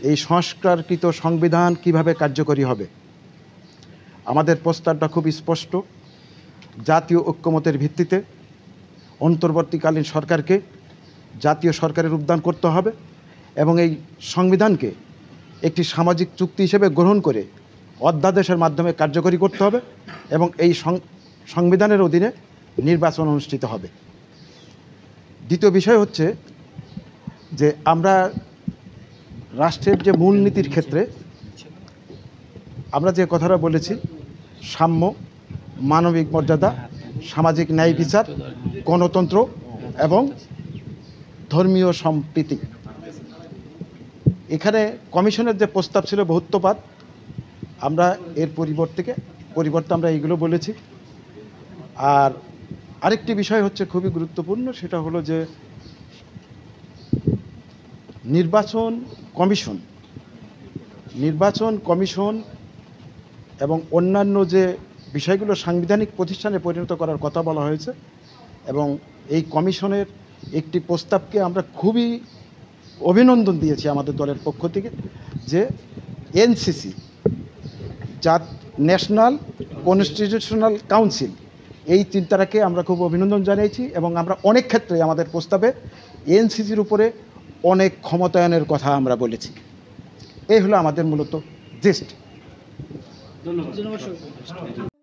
এই সংস্কারকৃত সংবিধান কিভাবে কার্যকরী হবে। আমাদের প্রস্তাবটা খুব স্পষ্ট। জাতীয় ঐক্যমতের ভিত্তিতে অন্তর্বর্তীকালীন সরকারকে জাতীয় সরকারের রূপদান করতে হবে এবং এই সংবিধানকে একটি সামাজিক চুক্তি হিসেবে গ্রহণ করে অধ্যাদেশের মাধ্যমে কার্যকরী করতে হবে এবং এই সংবিধানের অধীনে নির্বাচন অনুষ্ঠিত হবে। দ্বিতীয় বিষয় হচ্ছে যে আমরা রাষ্ট্রের যে মূলনীতির ক্ষেত্রে আমরা যে কথাটা বলেছি, সাম্য, মানবিক মর্যাদা, সামাজিক ন্যায় বিচার, গণতন্ত্র এবং ধর্মীয় সম্প্রীতি। এখানে কমিশনের যে প্রস্তাব ছিল বহুত্ববাদ, আমরা এর পরিবর্তে আমরা এইগুলো বলেছি। আর আরেকটি বিষয় হচ্ছে খুবই গুরুত্বপূর্ণ, সেটা হলো যে নির্বাচন কমিশন এবং অন্যান্য যে বিষয়গুলো সাংবিধানিক প্রতিষ্ঠানে পরিণত করার কথা বলা হয়েছে এবং এই কমিশনের একটি প্রস্তাবকে আমরা খুবই অভিনন্দন দিয়েছি আমাদের দলের পক্ষ থেকে, যে এনসিসি ন্যাশনাল কনস্টিটিউশনাল কাউন্সিল, এই চিন্তাটাকে আমরা খুব অভিনন্দন জানিয়েছি এবং আমরা অনেক ক্ষেত্রে আমাদের প্রস্তাবে এনসিসির উপরে অনেক ক্ষমতায়নের কথা আমরা বলেছি। এই হলো আমাদের মূলত জিস্ট। ধন্যবাদ।